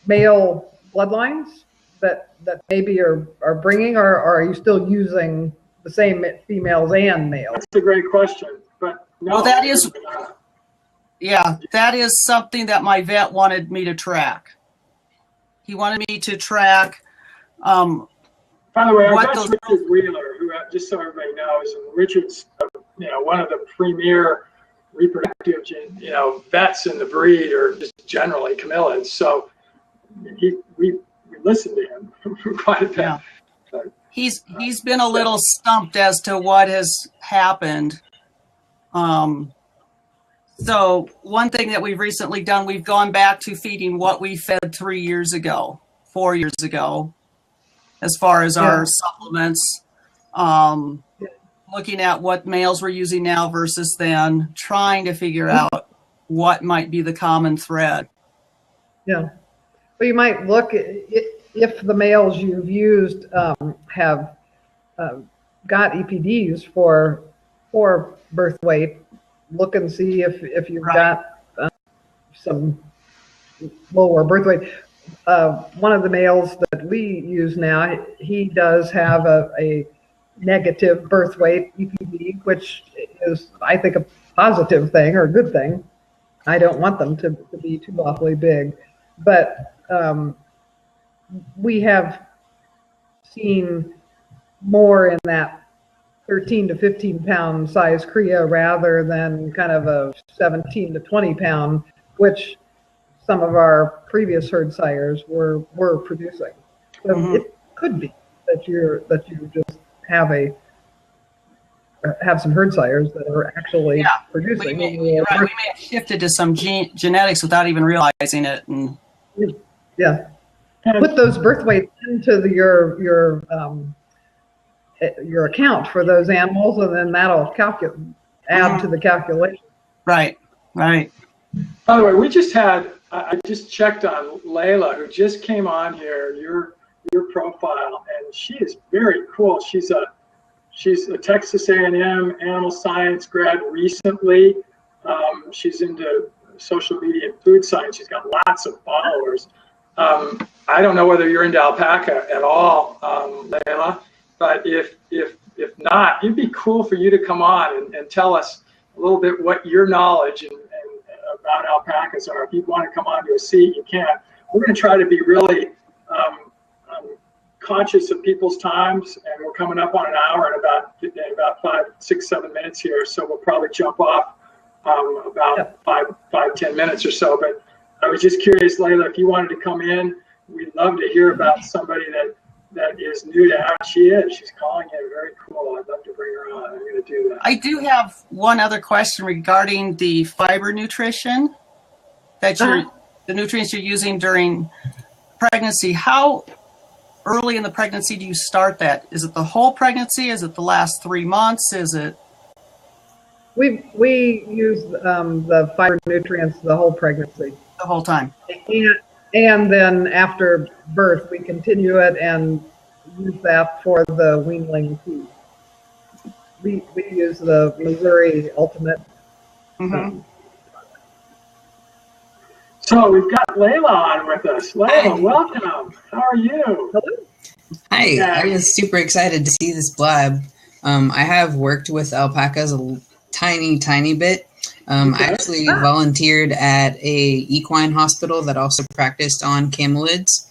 male bloodlines that maybe are bringing, or are you still using the same females and males? That's a great question, but no. Well, that is something that my vet wanted me to track. He wanted me to track. By the way, our vet's Richard Wheeler, who, just so everybody knows, and Richard's, one of the premier reproductive, vets in the breed, or just generally camelids. So we listen to him quite a bit. Yeah. He's been a little stumped as to what has happened. So one thing that we've recently done, we've gone back to feeding what we fed 4 years ago, as far as our supplements, looking at what males we're using now versus then, trying to figure out what might be the common thread. Yeah. Well, you might look at if the males you've used have got EPDs for birth weight. Look and see if you've got some lower birth weight. One of the males that we use now, he does have a negative birth weight EPD, which is, I think, a positive thing or a good thing. I don't want them to be too awfully big, but we have seen more in that 13 to 15 pound size cria rather than kind of a 17 to 20 pound, which some of our previous herd sires were producing. So it could be that you just have some herd sires that are actually producing. We may have shifted to some genetics without even realizing it. And put those birth weights into your your account for those animals, and then that'll add to the calculation. Right. Right. By the way, I just checked on Layla, who just came on here, your profile, and she is very cool. She's a Texas A&M animal science grad recently. She's into social media and food science. She's got lots of followers. I don't know whether you're into alpaca at all, Layla, but if not, it'd be cool for you to come on and tell us a little bit what your knowledge and about alpacas are. If you want to come onto a seat, you can. We're going to try to be really conscious of people's times, and we're coming up on an hour in about 5, 6, 7 minutes here. So we'll probably jump off about 5, 10 minutes or so. But I was just curious, Layla, if you wanted to come in, we'd love to hear about somebody that is new to how she is. She's calling it very cool. I'd love to bring her on. I'm going to do that. I do have one other question regarding the fiber nutrition that the nutrients you're using during pregnancy. How early in the pregnancy do you start that? Is it the whole pregnancy? Is it the last 3 months? Is it? We use the fiber nutrients the whole pregnancy. The whole time. And then after birth, we continue it and use that for the weanling feed. We use the Missouri Ultimate. Mm-hmm. So we've got Layla on with us. Layla, welcome. How are you? Hello. Hi, I was super excited to see this blab. I have worked with alpacas a tiny bit. I actually volunteered at a equine hospital that also practiced on camelids.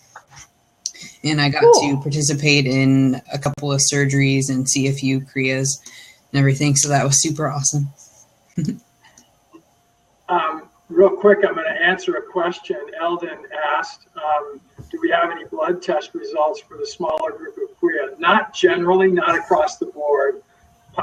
And I got to participate in a couple of surgeries and see a few crias and everything. So that was super awesome. Real quick, I'm going to answer a question Eldon asked. Do we have any blood test results for the smaller group of cria? Not generally, not across the board.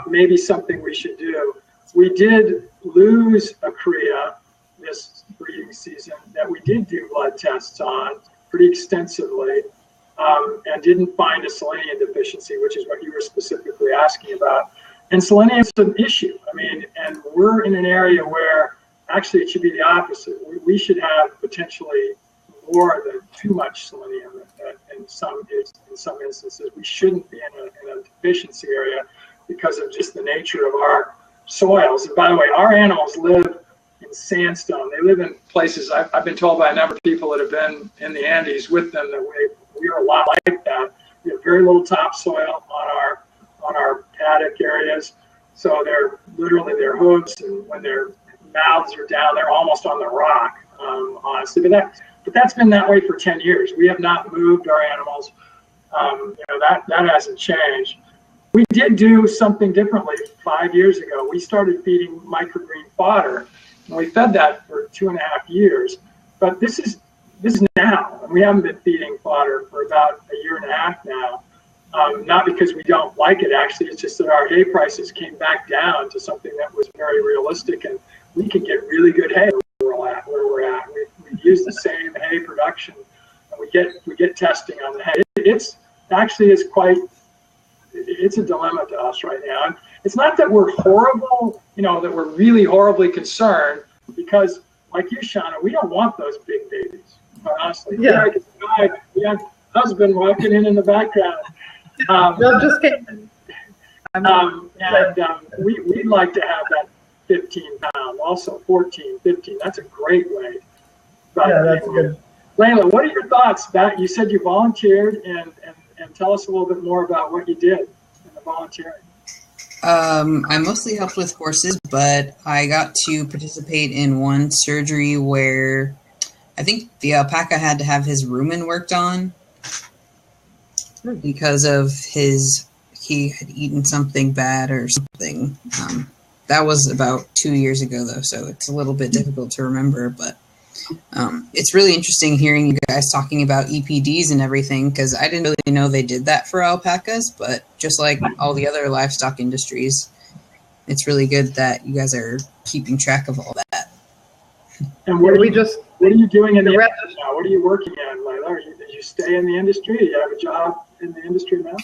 Maybe something we should do. We did lose a cria this breeding season that we did do blood tests on pretty extensively, and didn't find a selenium deficiency, which is what you were specifically asking about. And selenium is an issue. I mean, and we're in an area where actually it should be the opposite. We should have potentially more than too much selenium in some instances. We shouldn't be in a deficiency area because of just the nature of our soils. And by the way, our animals live in sandstone. They live in places, I've been told by a number of people that have been in the Andes with them that we are a lot like that. We have very little topsoil on our paddock areas. So they're literally their hooves, and when their mouths are down, they're almost on the rock, honestly. But that's been that way for 10 years. We have not moved our animals. That hasn't changed. We did do something differently 5 years ago. We started feeding microgreen fodder, and we fed that for 2.5 years. But this is now, and we haven't been feeding fodder for about 1.5 years now. Not because we don't like it, actually. It's just that our hay prices came back down to something that was very realistic, and we can get really good hay where we're at. We use the same hay production, and we get testing on the hay. It's actually is quite. It's a dilemma to us right now. And it's not that we're horrible, that we're really horribly concerned, because like you, Shauna, we don't want those big babies, quite honestly. Yeah. We have husband walking in the background. No, just kidding. We'd like to have that 15 pound, also 14, 15. That's a great weight. But, yeah, that's good. Layla, what are your thoughts? You said you volunteered, and tell us a little bit more about what you did in the volunteering. I mostly helped with horses, but I got to participate in one surgery where I think the alpaca had to have his rumen worked on because of he had eaten something bad or something. That was about 2 years ago, though, so it's a little bit difficult to remember, but it's really interesting hearing you guys talking about EPDs and everything, because I didn't really know they did that for alpacas, but just like all the other livestock industries, it's really good that you guys are keeping track of all that. And what are you doing in the industry now? What are you working in, Layla? Did you stay in the industry? Do you have a job in the industry now?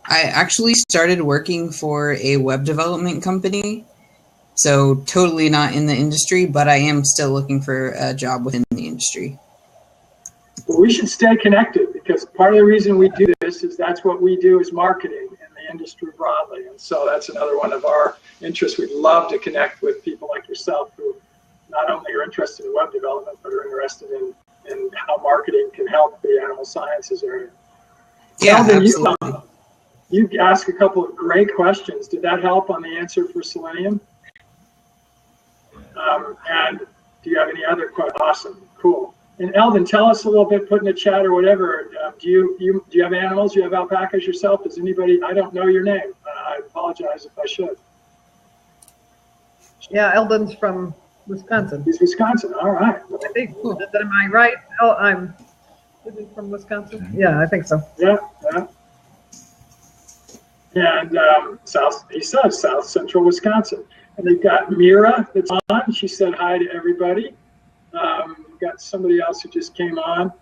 I actually started working for a web development company, so totally not in the industry, but I am still looking for a job within the industry. Well, we should stay connected, because part of the reason we do this is that's what we do is marketing in the industry broadly. And so that's another one of our interests. We'd love to connect with people like yourself who not only are interested in web development, but are interested in how marketing can help the animal sciences area. Yeah, Alvin, absolutely. you asked a couple of great questions. Did that help on the answer for selenium? And do you have any other questions? Awesome, cool. And Eldon, tell us a little bit, put in the chat or whatever. Do you have animals? Do you have alpacas yourself? Does anybody? I don't know your name. I apologize if I should. Yeah, Eldon's from Wisconsin. He's Wisconsin. All right. I think. Am I right? Oh, is he from Wisconsin? Yeah, I think so. Yeah. And he says South Central Wisconsin. And they've got Mira that's on. She said hi to everybody. We've got somebody else who just came on.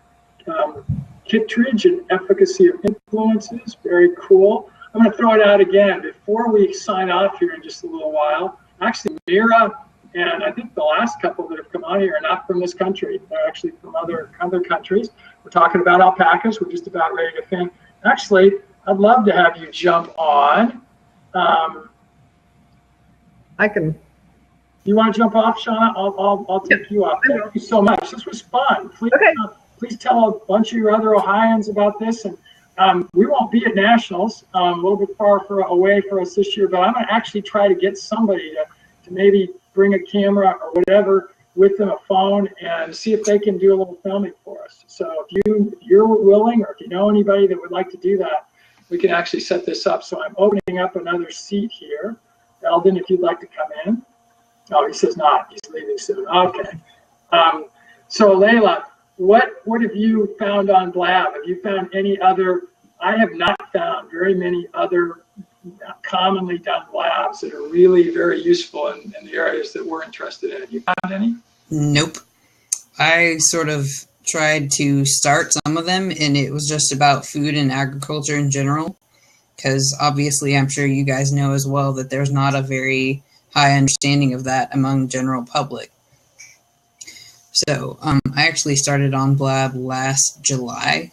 Kittredge and efficacy of influences. Very cool. I'm going to throw it out again before we sign off here in just a little while. Actually, Mira and I think the last couple that have come on here are not from this country. They're actually from other countries. We're talking about alpacas. We're just about ready to finish. Actually, I'd love to have you jump on. I can. You want to jump off, Shauna? I'll take you off. Thank you so much. This was fun. Please, Okay. Please tell a bunch of your other Ohioans about this. And we won't be at Nationals, a little bit far away for us this year, but I'm going to actually try to get somebody to maybe bring a camera or whatever with them, a phone, and see if they can do a little filming for us. So if you're willing, or if you know anybody that would like to do that, we can actually set this up. So I'm opening up another seat here. Eldon, if you'd like to come in. Oh, he says not. He's leaving soon. Okay. So Layla, what have you found on Blab? Have you found any other? I have not found very many other commonly done labs that are really very useful in the areas that we're interested in. Have you found any? Nope. I sort of tried to start some of them, and it was just about food and agriculture in general, because obviously I'm sure you guys know as well that there's not a very high understanding of that among general public. So I actually started on Blab last July,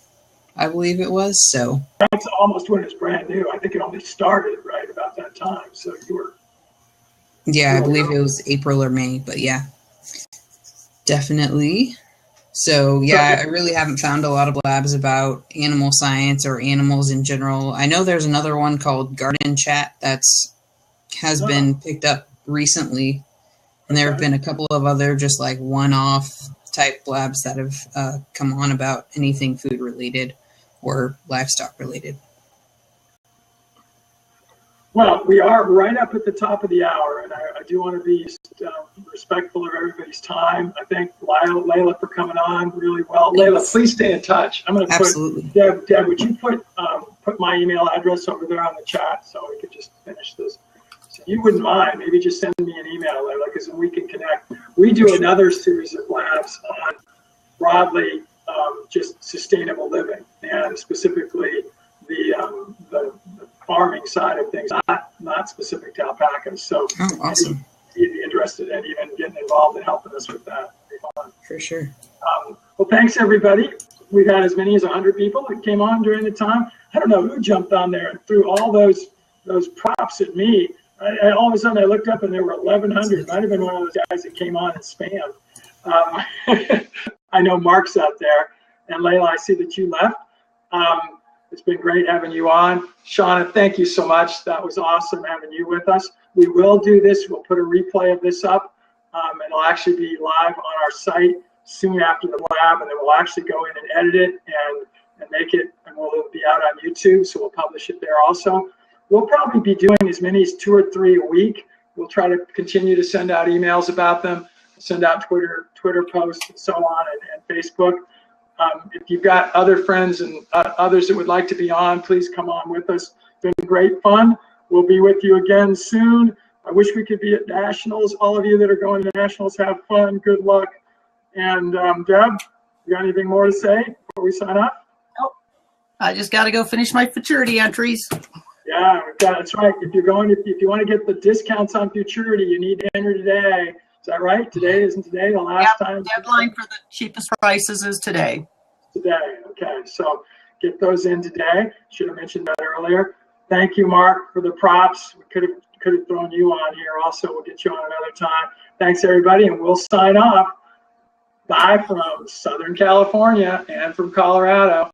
I believe it was. So that's almost when it's brand new. I think it only started right about that time. So you were. Yeah, I believe it was April or May, but yeah, definitely. So yeah, I really haven't found a lot of labs about animal science or animals in general. I know there's another one called Garden Chat has been picked up recently, and there have been a couple of other just like one-off type labs that have come on about anything food related or livestock related. Well, we are right up at the top of the hour, and I do want to be respectful of everybody's time. I thank Layla for coming on really well. Layla, please stay in touch. I'm going to Absolutely. put, Deb, would you put my email address over there on the chat so we could just finish this? So you wouldn't mind, maybe just send me an email, Layla, because then we can connect. We do another series of labs on broadly just sustainable living, and specifically the farming side of things, not specific to alpacas. So awesome. If you'd be interested in even getting involved in helping us with that, it'd be fun. For sure. Well, thanks everybody. We've had as many as 100 people that came on during the time. I don't know who jumped on there and threw all those props at me. All of a sudden I looked up and there were 1,100. It might have been one of those guys that came on and spammed. I know Mark's out there. And Layla, I see that you left. It's been great having you on. Shauna, thank you so much. That was awesome having you with us. We will do this. We'll put a replay of this up. It'll actually be live on our site soon after the lab, and then we'll actually go in and edit it and make it, and we'll be out on YouTube, so we'll publish it there also. We'll probably be doing as many as 2 or 3 a week. We'll try to continue to send out emails about them, send out Twitter posts and so on, and Facebook. If you've got other friends and others that would like to be on, please come on with us. It's been great fun. We'll be with you again soon. I wish we could be at Nationals. All of you that are going to Nationals, have fun. Good luck. And Deb, you got anything more to say before we sign off? Nope. I just got to go finish my futurity entries. Yeah, that's right. If you want to get the discounts on Futurity, you need to enter today. Is that right? Isn't today the last time? Deadline for the cheapest prices is today. Today. Okay, so get those in today. Should have mentioned that earlier. Thank you, Mark, for the props. We could have thrown you on here also. We'll get you on another time. Thanks, everybody, and we'll sign off. Bye from Southern California and from Colorado.